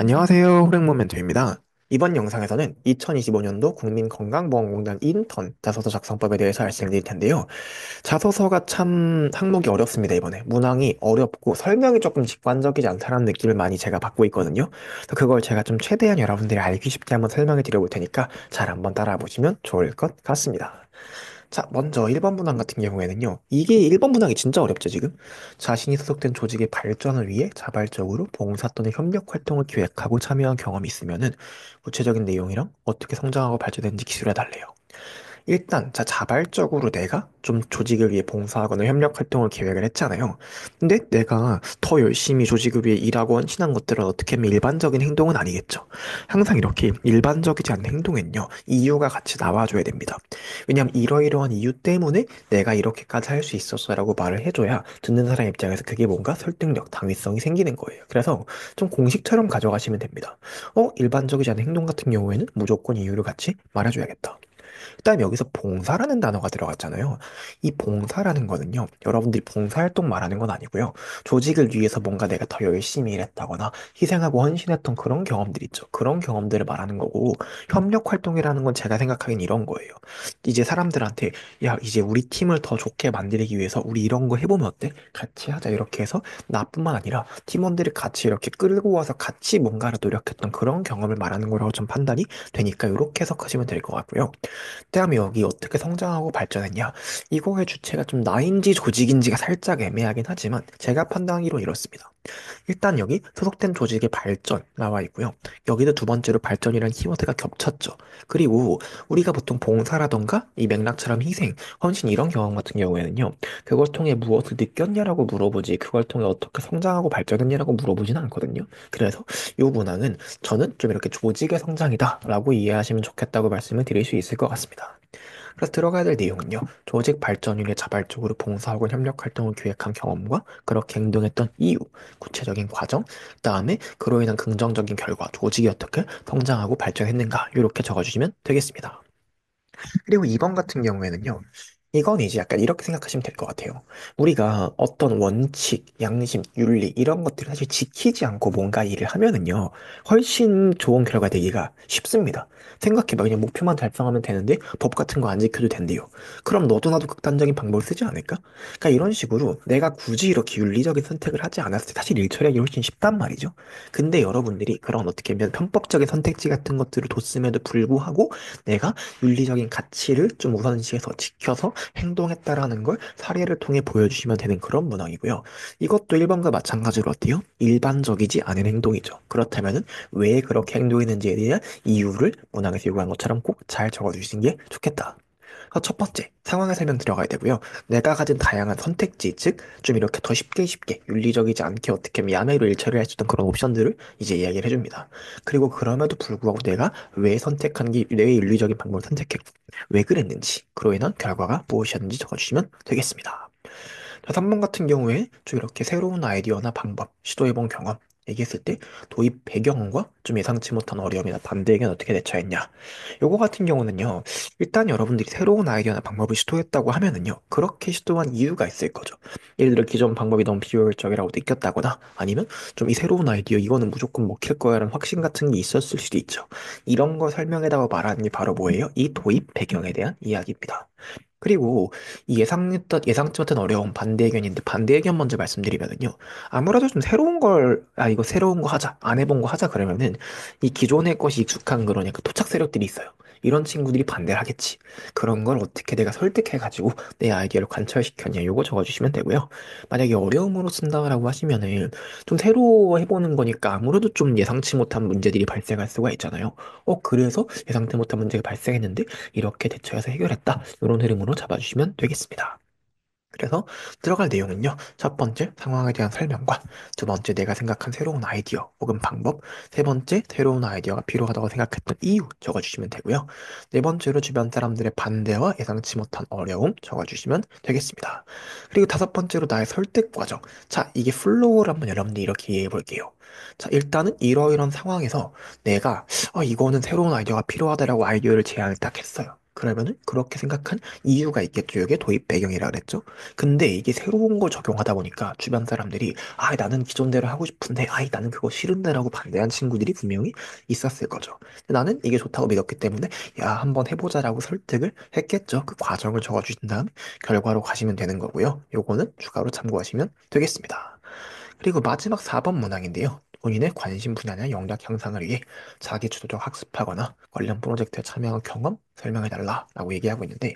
안녕하세요. 호랭모멘토입니다. 이번 영상에서는 2025년도 국민건강보험공단 인턴 자소서 작성법에 대해서 말씀드릴 텐데요. 자소서가 참 항목이 어렵습니다, 이번에. 문항이 어렵고 설명이 조금 직관적이지 않다는 느낌을 많이 제가 받고 있거든요. 그래서 그걸 제가 좀 최대한 여러분들이 알기 쉽게 한번 설명해 드려볼 테니까 잘 한번 따라와 보시면 좋을 것 같습니다. 자, 먼저 1번 문항 같은 경우에는요. 이게 1번 문항이 진짜 어렵죠, 지금? 자신이 소속된 조직의 발전을 위해 자발적으로 봉사 또는 협력 활동을 기획하고 참여한 경험이 있으면은 구체적인 내용이랑 어떻게 성장하고 발전했는지 기술해 달래요. 일단 자발적으로 내가 좀 조직을 위해 봉사하거나 협력 활동을 계획을 했잖아요. 근데 내가 더 열심히 조직을 위해 일하고 헌신한 것들은 어떻게 하면 일반적인 행동은 아니겠죠. 항상 이렇게 일반적이지 않은 행동엔요. 이유가 같이 나와줘야 됩니다. 왜냐하면 이러이러한 이유 때문에 내가 이렇게까지 할 수 있었어라고 말을 해줘야 듣는 사람 입장에서 그게 뭔가 설득력, 당위성이 생기는 거예요. 그래서 좀 공식처럼 가져가시면 됩니다. 일반적이지 않은 행동 같은 경우에는 무조건 이유를 같이 말해줘야겠다. 그다음에 여기서 봉사라는 단어가 들어갔잖아요. 이 봉사라는 거는요, 여러분들이 봉사활동 말하는 건 아니고요. 조직을 위해서 뭔가 내가 더 열심히 일했다거나 희생하고 헌신했던 그런 경험들 있죠. 그런 경험들을 말하는 거고, 협력활동이라는 건 제가 생각하기엔 이런 거예요. 이제 사람들한테, 야, 이제 우리 팀을 더 좋게 만들기 위해서 우리 이런 거 해보면 어때? 같이 하자. 이렇게 해서 나뿐만 아니라 팀원들이 같이 이렇게 끌고 와서 같이 뭔가를 노력했던 그런 경험을 말하는 거라고 좀 판단이 되니까 이렇게 해석하시면 될 것 같고요. 그다음에 여기 어떻게 성장하고 발전했냐? 이거의 주체가 좀 나인지 조직인지가 살짝 애매하긴 하지만 제가 판단하기로 이렇습니다. 일단 여기 소속된 조직의 발전 나와 있고요. 여기도 두 번째로 발전이라는 키워드가 겹쳤죠. 그리고 우리가 보통 봉사라던가 이 맥락처럼 희생, 헌신 이런 경험 같은 경우에는요. 그걸 통해 무엇을 느꼈냐라고 물어보지 그걸 통해 어떻게 성장하고 발전했냐라고 물어보진 않거든요. 그래서 이 문항은 저는 좀 이렇게 조직의 성장이다라고 이해하시면 좋겠다고 말씀을 드릴 수 있을 것 같습니다. 그래서 들어가야 될 내용은요. 조직 발전을 위해 자발적으로 봉사하고 협력 활동을 기획한 경험과 그렇게 행동했던 이유, 구체적인 과정, 그다음에 그로 인한 긍정적인 결과, 조직이 어떻게 성장하고 발전했는가 이렇게 적어주시면 되겠습니다. 그리고 2번 같은 경우에는요. 이건 이제 약간 이렇게 생각하시면 될 것 같아요. 우리가 어떤 원칙, 양심, 윤리 이런 것들을 사실 지키지 않고 뭔가 일을 하면은요. 훨씬 좋은 결과 되기가 쉽습니다. 생각해봐. 그냥 목표만 달성하면 되는데 법 같은 거 안 지켜도 된대요. 그럼 너도 나도 극단적인 방법을 쓰지 않을까? 그러니까 이런 식으로 내가 굳이 이렇게 윤리적인 선택을 하지 않았을 때 사실 일 처리하기 훨씬 쉽단 말이죠. 근데 여러분들이 그런 어떻게 보면 편법적인 선택지 같은 것들을 뒀음에도 불구하고 내가 윤리적인 가치를 좀 우선시해서 지켜서 행동했다라는 걸 사례를 통해 보여주시면 되는 그런 문항이고요. 이것도 1번과 마찬가지로 어때요? 일반적이지 않은 행동이죠. 그렇다면은 왜 그렇게 행동했는지에 대한 이유를 문항에서 요구한 것처럼 꼭 잘 적어주시는 게 좋겠다. 그래서 첫 번째, 상황의 설명 들어가야 되고요. 내가 가진 다양한 선택지, 즉, 좀 이렇게 더 쉽게 윤리적이지 않게 어떻게 미야매로 일처리할 수 있던 그런 옵션들을 이제 이야기를 해줍니다. 그리고 그럼에도 불구하고 내가 왜 윤리적인 방법을 선택했고, 왜 그랬는지, 그로 인한 결과가 무엇이었는지 적어주시면 되겠습니다. 자, 3번 같은 경우에 좀 이렇게 새로운 아이디어나 방법, 시도해본 경험, 얘기했을 때 도입 배경과 좀 예상치 못한 어려움이나 반대 의견 어떻게 대처했냐. 요거 같은 경우는요, 일단 여러분들이 새로운 아이디어나 방법을 시도했다고 하면은요, 그렇게 시도한 이유가 있을 거죠. 예를 들어 기존 방법이 너무 비효율적이라고 느꼈다거나 아니면 좀 이 새로운 아이디어 이거는 무조건 먹힐 거야라는 확신 같은 게 있었을 수도 있죠. 이런 거 설명에다가 말하는 게 바로 뭐예요? 이 도입 배경에 대한 이야기입니다. 그리고 이 예상치 못한 어려움, 반대 의견인데, 반대 의견 먼저 말씀드리면은요. 아무래도 좀 이거 새로운 거 하자, 안 해본 거 하자 그러면은, 이 기존의 것이 익숙한 그러니까 토착 세력들이 있어요. 이런 친구들이 반대를 하겠지. 그런 걸 어떻게 내가 설득해가지고 내 아이디어를 관철시켰냐, 요거 적어주시면 되고요. 만약에 어려움으로 쓴다라고 하시면은, 좀 새로 해보는 거니까 아무래도 좀 예상치 못한 문제들이 발생할 수가 있잖아요. 그래서 예상치 못한 문제가 발생했는데, 이렇게 대처해서 해결했다. 이런 흐름으로 잡아주시면 되겠습니다. 그래서 들어갈 내용은요. 첫 번째, 상황에 대한 설명과 두 번째, 내가 생각한 새로운 아이디어 혹은 방법, 세 번째, 새로운 아이디어가 필요하다고 생각했던 이유 적어주시면 되고요. 네 번째로 주변 사람들의 반대와 예상치 못한 어려움 적어주시면 되겠습니다. 그리고 다섯 번째로 나의 설득 과정. 자, 이게 플로우를 한번 여러분들이 이렇게 이해해 볼게요. 자, 일단은 이러이런 상황에서 내가 이거는 새로운 아이디어가 필요하다라고 아이디어를 제안을 딱 했어요. 그러면은 그렇게 생각한 이유가 있겠죠. 이게 도입 배경이라 그랬죠. 근데 이게 새로운 걸 적용하다 보니까 주변 사람들이 아, 나는 기존대로 하고 싶은데, 아이, 나는 그거 싫은데라고 반대한 친구들이 분명히 있었을 거죠. 근데 나는 이게 좋다고 믿었기 때문에 야, 한번 해보자라고 설득을 했겠죠. 그 과정을 적어주신 다음 결과로 가시면 되는 거고요. 요거는 추가로 참고하시면 되겠습니다. 그리고 마지막 4번 문항인데요. 본인의 관심 분야나 역량 향상을 위해 자기 주도적 학습하거나 관련 프로젝트에 참여한 경험 설명해달라라고 얘기하고 있는데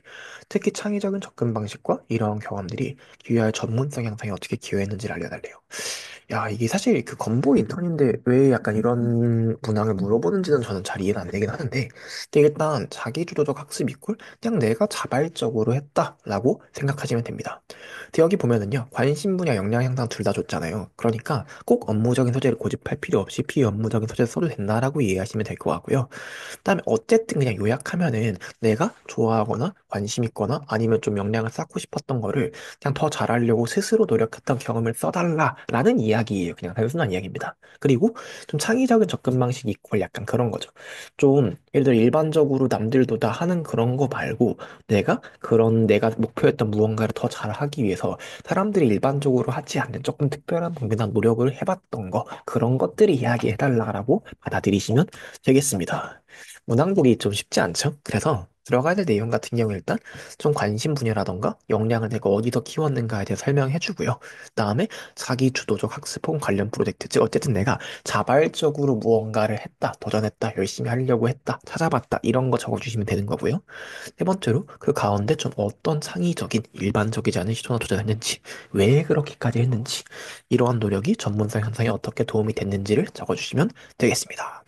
특히 창의적인 접근 방식과 이러한 경험들이 기여할 전문성 향상에 어떻게 기여했는지를 알려달래요. 야, 이게 사실 그 건보 인턴인데 왜 약간 이런 문항을 물어보는지는 저는 잘 이해가 안 되긴 하는데, 근데 일단 자기주도적 학습 이꼴 그냥 내가 자발적으로 했다라고 생각하시면 됩니다. 근데 여기 보면은요, 관심 분야, 역량 향상 둘 다 좋잖아요. 그러니까 꼭 업무적인 소재를 고집할 필요 없이 비업무적인 소재 써도 된다라고 이해하시면 될 것 같고요. 그다음에 어쨌든 그냥 요약하면은 내가 좋아하거나 관심 있거나 아니면 좀 역량을 쌓고 싶었던 거를 그냥 더 잘하려고 스스로 노력했던 경험을 써달라라는 이야기예요. 그냥 단순한 이야기입니다. 그리고 좀 창의적인 접근 방식이 있고 약간 그런 거죠. 좀 예를 들어 일반적으로 남들도 다 하는 그런 거 말고 내가 목표했던 무언가를 더 잘하기 위해서 사람들이 일반적으로 하지 않는 조금 특별한 방법이나 노력을 해봤던 거 그런 것들을 이야기해달라고 받아들이시면 되겠습니다. 문항들이 좀 쉽지 않죠? 그래서 들어가야 될 내용 같은 경우 일단 좀 관심 분야라던가 역량을 내가 어디서 키웠는가에 대해 설명해 주고요. 그다음에 자기 주도적 학습 혹은 관련 프로젝트, 즉 어쨌든 내가 자발적으로 무언가를 했다, 도전했다, 열심히 하려고 했다, 찾아봤다 이런 거 적어주시면 되는 거고요. 세 번째로 그 가운데 좀 어떤 창의적인 일반적이지 않은 시도나 도전했는지, 왜 그렇게까지 했는지, 이러한 노력이 전문성 향상에 어떻게 도움이 됐는지를 적어주시면 되겠습니다.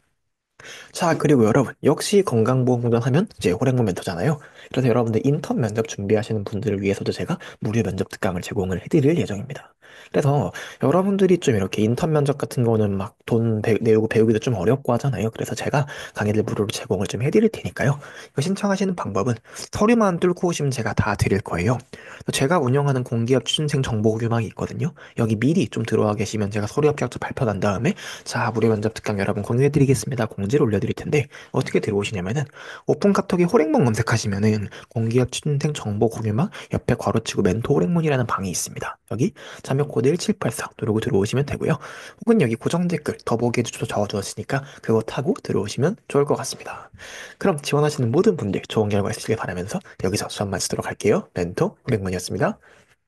자, 그리고 여러분, 역시 건강보험공단 하면 이제 호랭모 멘토잖아요. 그래서 여러분들 인턴 면접 준비하시는 분들을 위해서도 제가 무료 면접 특강을 제공을 해드릴 예정입니다. 그래서 여러분들이 좀 이렇게 인턴 면접 같은 거는 막 돈 내고 배우기도 좀 어렵고 하잖아요. 그래서 제가 강의를 무료로 제공을 좀 해드릴 테니까요. 이거 신청하시는 방법은 서류만 뚫고 오시면 제가 다 드릴 거예요. 제가 운영하는 공기업 취준생 정보 교육망이 있거든요. 여기 미리 좀 들어와 계시면 제가 서류 합격자 발표 난 다음에 자, 무료 면접 특강 여러분 공유해드리겠습니다. 공지를 올려드릴 텐데 어떻게 들어오시냐면은 오픈 카톡에 호랭몬 검색하시면은 공기업 취준생 정보 공유망 옆에 괄호치고 멘토 호랭몬이라는 방이 있습니다. 여기 참여 코드 1784 누르고 들어오시면 되고요. 혹은 여기 고정 댓글 더보기에도 적어두었으니까 그거 타고 들어오시면 좋을 것 같습니다. 그럼 지원하시는 모든 분들 좋은 결과 있으시길 바라면서 여기서 수업 마치도록 할게요. 멘토 호랭몬이었습니다.